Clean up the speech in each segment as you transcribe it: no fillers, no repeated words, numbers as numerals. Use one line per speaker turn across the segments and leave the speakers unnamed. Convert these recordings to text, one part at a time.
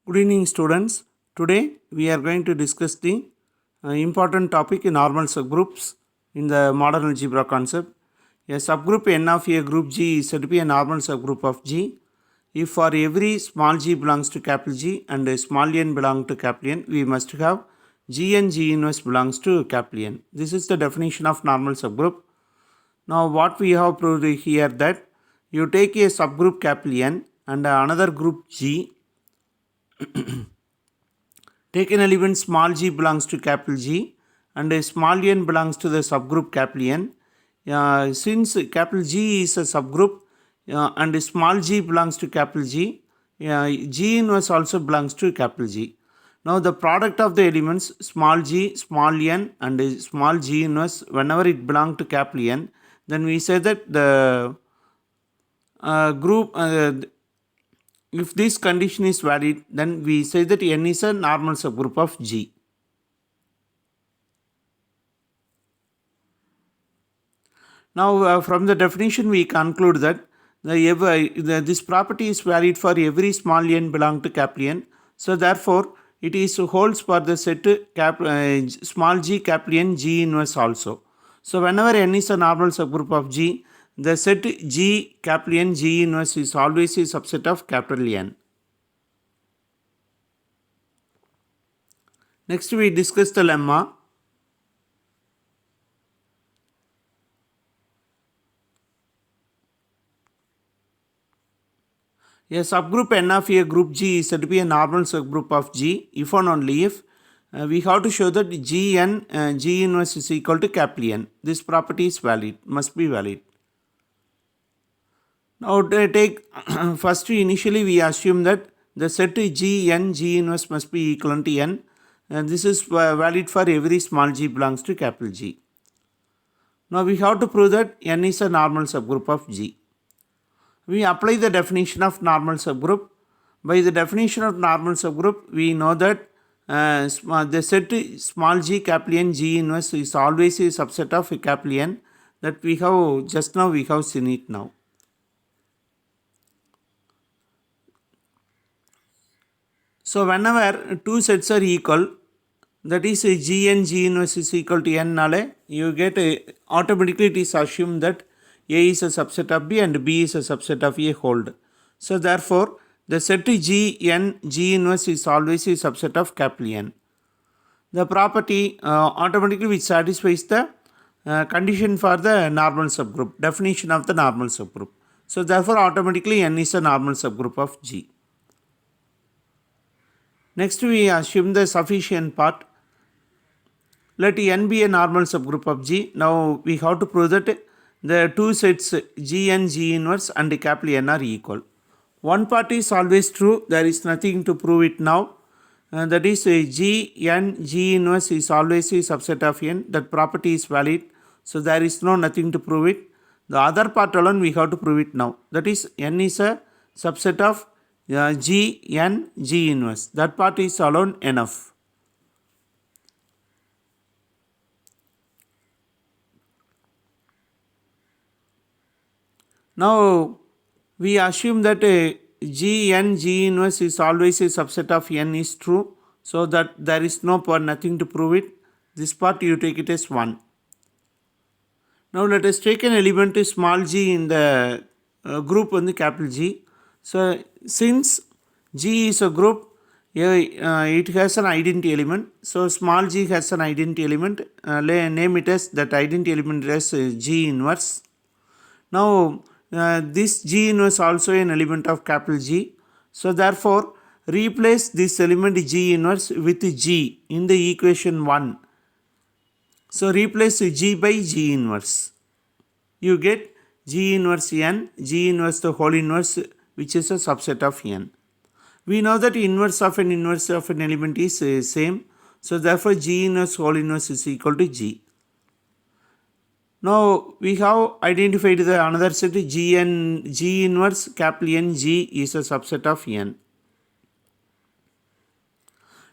Good evening, students. Today we are going to discuss the important topic in normal subgroups in the modern algebra concept. A subgroup N of a group G is said to be a normal subgroup of G if for every small g belongs to capital G and a small n belong to capital N, we must have G and G inverse belongs to capital N. This is the definition of normal subgroup. Now what we have proved here that you take a subgroup capital N and another group G. Take an element small g belongs to capital G and a small n belongs to the subgroup capital N. Since capital G is a subgroup and small g belongs to capital G, G inverse also belongs to capital G. Now the product of the elements small g, small n and small g inverse, whenever it belongs to capital N, then we say that the group if this condition is valid, then we say that N is a normal subgroup of G. Now from the definition we conclude that this property is valid for every small n belong to capital N. So therefore it is holds for the set small g capital N G inverse also. So whenever N is a normal subgroup of G, the set G capital N G inverse is always a subset of capital N. Next we discuss the lemma. A subgroup N of a group G is said to be a normal subgroup of G if and only if we have to show that Gn G inverse is equal to capital N. This property is valid, must be valid. Now take first initially we assume that the set Gn G inverse must be equivalent to N. This is valid for every small g belongs to capital G. Now we have to prove that N is a normal subgroup of G. We apply the definition of normal subgroup. By the definition of normal subgroup, we know that the set small g capital N G inverse is always a subset of capital N. That we have just now we have seen it now. So whenever two sets are equal, that is Gn G inverse is equal to N nale, you get automatically it is assumed that A is a subset of B and B is a subset of A hold. So therefore the set Gn G inverse is always a subset of capital N. The property automatically which satisfies the condition for the normal subgroup, definition of the normal subgroup. So therefore automatically N is a normal subgroup of G. Next we assume the sufficient part. Let N be a normal subgroup of G. Now we have to prove that the two sets Gn G inverse and capital N are equal. One part is always true, there is nothing to prove it now. That is Gn G inverse is always a subset of N. That property is valid. So there is nothing to prove it. The other part alone we have to prove it now. That is N is a subset of Gn G inverse. That part is alone enough. Now we assume that Gn G inverse is always a subset of N is true. So that there is nothing to prove it. This part you take it as 1. Now let us take an element small g in the group on the capital G. So since G is a group, it has an identity element. So small g has an identity element. Name it as that identity element as G inverse. Now this G inverse also an element of capital G. So therefore replace this element G inverse with G in the equation 1. So replace G by G inverse. You get G inverse N, G inverse the whole inverse which is a subset of N. We know that inverse of an element is same. So therefore G inverse whole inverse is equal to G. Now we have identified the another set G inverse capital N G is a subset of N.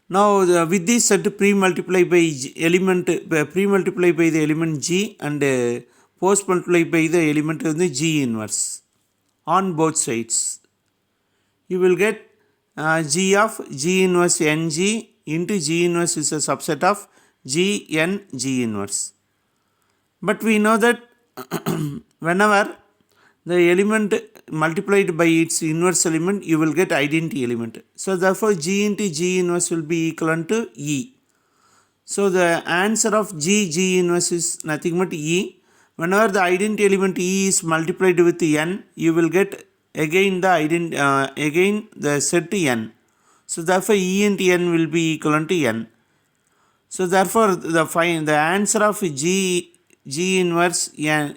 Now with this set pre-multiply by the element G and post multiply by the element of the G inverse on both sides. You will get G of G inverse Ng into G inverse is a subset of G n G inverse. But we know that whenever the element multiplied by its inverse element, you will get identity element. So therefore G into G inverse will be equivalent to E. So the answer of G inverse is nothing but E. Whenever the identity element E is multiplied with N, you will get again the set N. So therefore E into N will be equivalent to N. So therefore the answer of G inverse N,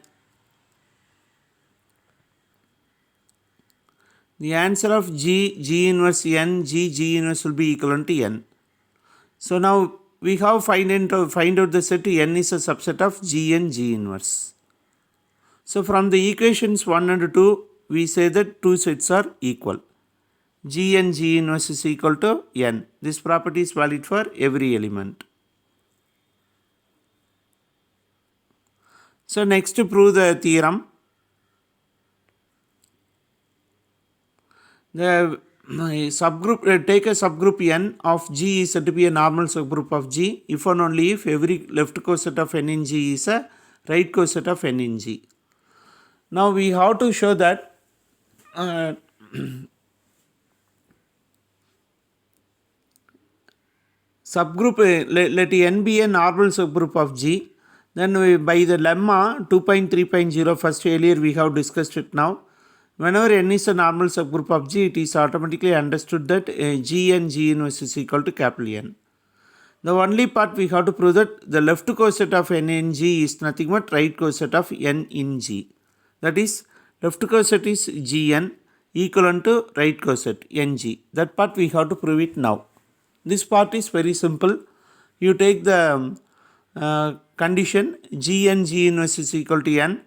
the answer of G inverse N, G inverse will be equivalent to N. So now we have find out the set N is a subset of G and G inverse. So from the equations 1 and 2, we say that two sets are equal. G and G inverse is equal to N. This property is valid for every element. So next to prove the theorem, the subgroup, take a subgroup N of G is said to be a normal subgroup of G if and only if every left coset of N in G is a right coset of N in G. Now we have to show that subgroup, let N be a normal subgroup of G. Then by the lemma 2.3.0, first earlier we have discussed it now. Whenever N is a normal subgroup of G, it is automatically understood that G and G inverse is equal to capital N. The only part we have to prove that the left coset of N in G is nothing but right coset of N in G. That is, left coset is Gn equivalent to right coset Ng. That part we have to prove it now. This part is very simple. You take the condition G and G inverse is equal to N.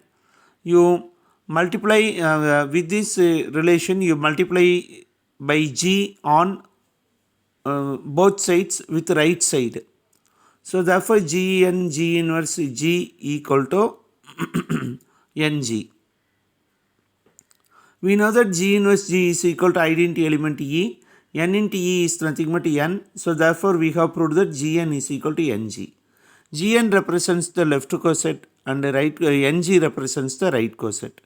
You multiply with this relation, you multiply by G on both sides with right side. So therefore G and G inverse G equal to Ng. We know that G inverse G is equal to identity element E. N into E is nothing but N. So therefore we have proved that Gn is equal to Ng. Gn represents the left coset and Ng represents the right coset.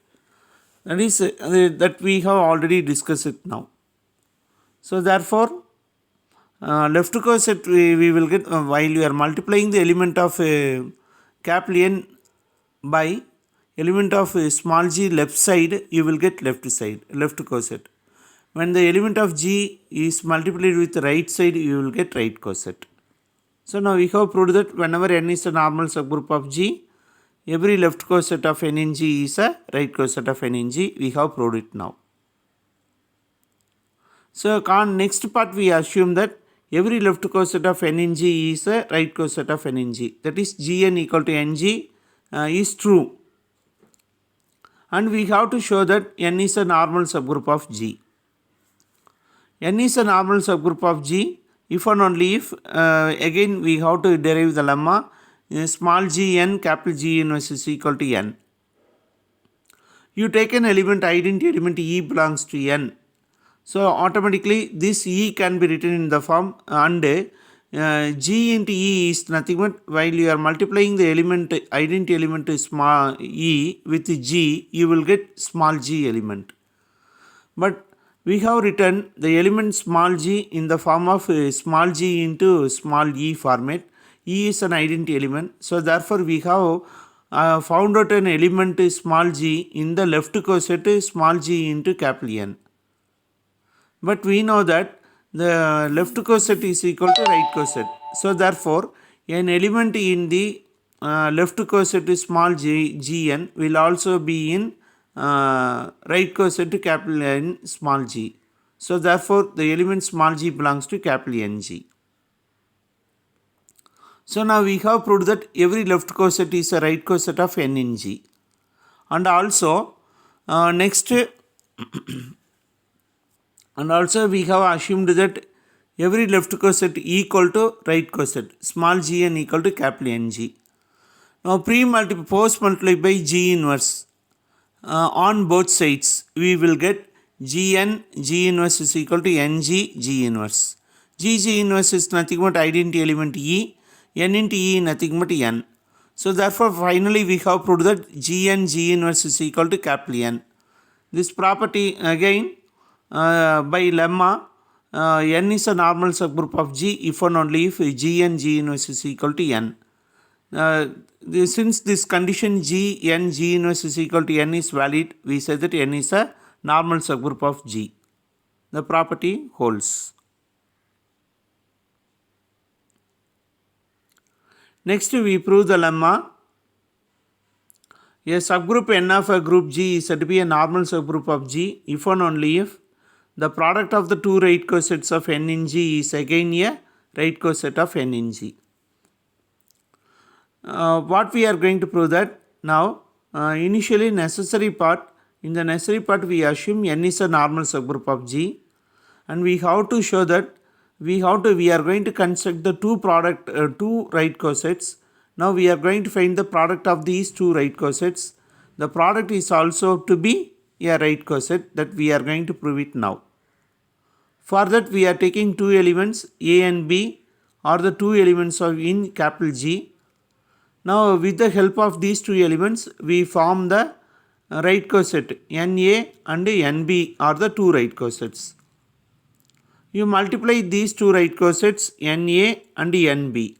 That is that we have already discussed it now. So therefore left coset we will get while you are multiplying the element of capital N by element of small g left side, you will get left coset. When the element of G is multiplied with the right side, you will get right coset. So now we have proved that whenever N is a normal subgroup of G, every left coset of N in G is a right coset of N in G. We have proved it now. So next part we assume that every left coset of N in G is a right coset of N in G. That is Gn equal to Ng is true. And we have to show that N is a normal subgroup of G. N is a normal subgroup of G if and only if, again we have to derive the lemma, small g n capital G inverse is equal to N. You take an element, identity element E belongs to N. So automatically this E can be written in the form and G into E is nothing but while you are multiplying the element identity element small e with G, you will get small g element. But we have written the element small g in the form of small g into small e format. E is an identity element. So therefore we have found out an element small g in the left coset small g into capital N. But we know that the left coset is equal to right coset. So therefore an element in the left coset small gn will also be in right coset to capital N small g. So therefore the element small g belongs to capital Ng. So now we have proved that every left coset is a right coset of N in G. And also next and also we have assumed that every left coset equal to right coset, small gn equal to capital Ng. Now post multiply by G inverse on both sides, we will get Gn G inverse is equal to Ng G inverse. G inverse is nothing but identity element E, N into E nothing but N. So therefore finally we have proved that Gn G inverse is equal to capital N. This property again by lemma, N is a normal subgroup of G if and only if Gn G inverse is equal to N. Since this condition Gn G inverse is equal to N is valid, we say that N is a normal subgroup of G. The property holds. Next we prove the lemma. A subgroup N of a group G is said to be a normal subgroup of G if and only if the product of the two right cosets of N in G is again a right coset of N in G. What we are going to prove that now, initially necessary part, in the necessary part we assume N is a normal subgroup of G, and we have to show that we are going to construct the two right cosets. Now we are going to find the product of these two right cosets. The product is also to be a right coset, that we are going to prove it now. For that we are taking two elements A and B are the two elements of in capital G. Now with the help of these two elements we form the right coset NA and NB are the two right cosets. You multiply these two right cosets NA and NB.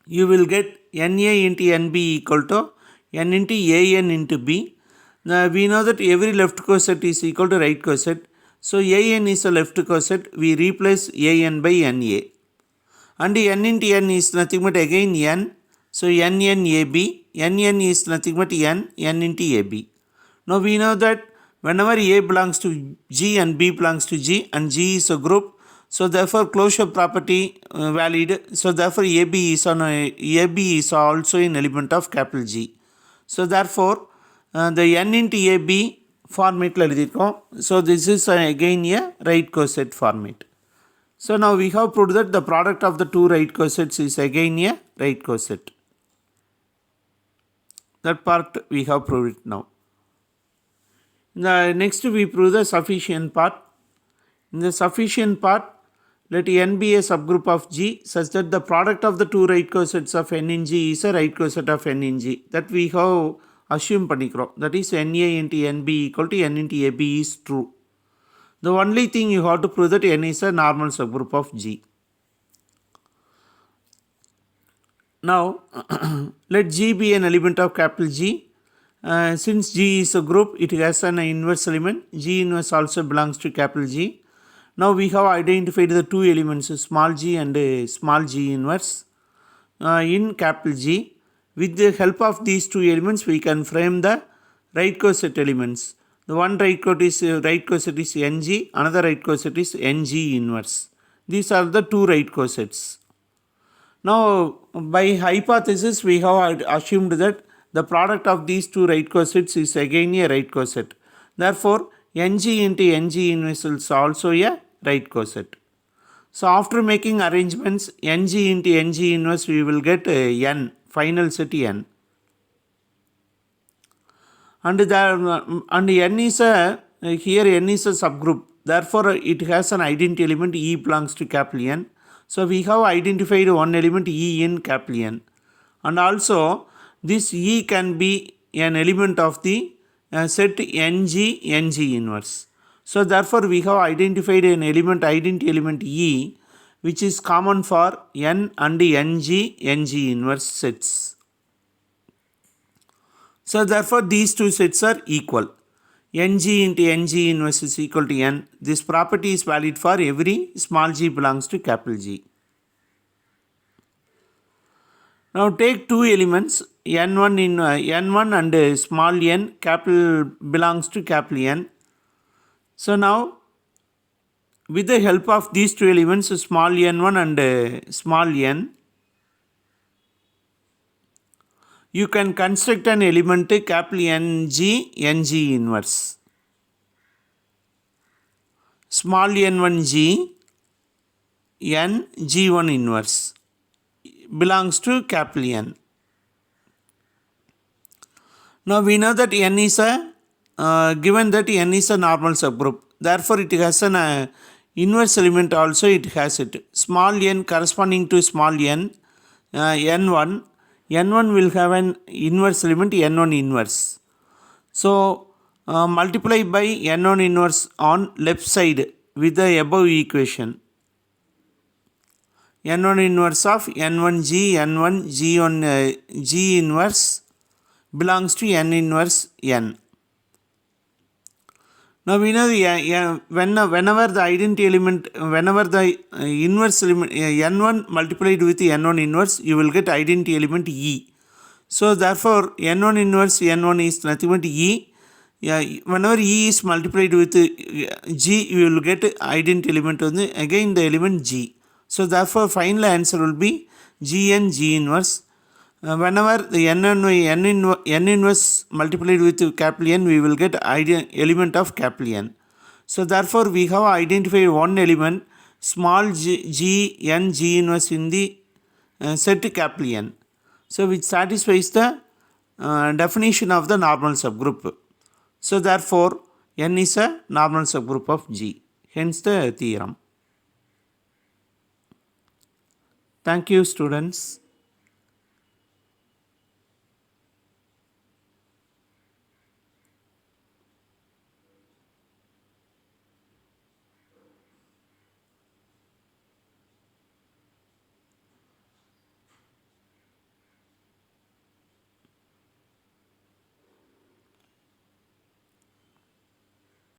You will get NA into NB equal to N into AN into B. Now we know that every left coset is equal to right coset. So AN is a left coset. We replace AN by NA. And N into N is nothing but again N. So NN AB. NN is nothing but N into AB. Now we know that whenever A belongs to G and B belongs to G and G is a group, so therefore closure property valid. So therefore AB is also an element of capital G. So therefore the N into AB format la eduthirukom. So this is again a right coset format. So now we have proved that the product of the two right cosets is again a right coset. That part we have proved it now. Next we prove the sufficient part. In the sufficient part, let N be a subgroup of G such that the product of the two right cosets of N in G is a right coset of N in G. That we have assumed panikrom. That is NA into NB equal to N into AB is true. The only thing you have to prove that N is a normal subgroup of G. Now let G be an element of capital G. Since G is a group, it has an inverse element. G inverse also belongs to capital G. Now we have identified the two elements small g and small g inverse in capital G. With the help of these two elements we can frame the right coset elements. The one right coset is Ng, another right coset is Ng inverse. These are the two right cosets. Now by hypothesis we have assumed that the product of these two right cosets is again a right coset. Therefore Ng into Ng inverse is also a right coset. So after making arrangements Ng into Ng inverse we will get N, final set N. And N is a subgroup. Therefore it has an identity element E belongs to capital N. So we have identified one element E in capital N. And also this E can be an element of the set Ng inverse. So therefore we have identified an identity element E which is common for N and Ng inverse sets. So therefore these two sets are equal. Ng into Ng inverse is equal to N. This property is valid for every small g belongs to capital G. Now take two elements N1 and small n capital belongs to capital N. So now with the help of these two elements small n1 and small n, you can construct an element capital Ng inverse. Small n1g n g1 inverse belongs to capital N. Now we know that N is a given that n is a normal subgroup. Therefore, it has an inverse element also, it has it. Small n corresponding to small n, n1. n1 will have an inverse element n1 inverse. So, multiply by n1 inverse on left side with the above equation. n1 inverse of n1g, n1 g inverse belongs to n inverse n. Now we know whenever the identity element, whenever the inverse element n1 multiplied with n1 inverse, you will get identity element e. So therefore n1 inverse n1 is nothing but e. Whenever e is multiplied with g, you will get identity element again the element g. So therefore final answer will be gn g inverse. Whenever the n inverse multiplied with capital N, we will get element of capital N. So therefore we have identified one element small g n g inverse in the set capital N. So which satisfies the definition of the normal subgroup. So therefore n is a normal subgroup of G. Hence the theorem. Thank you, students.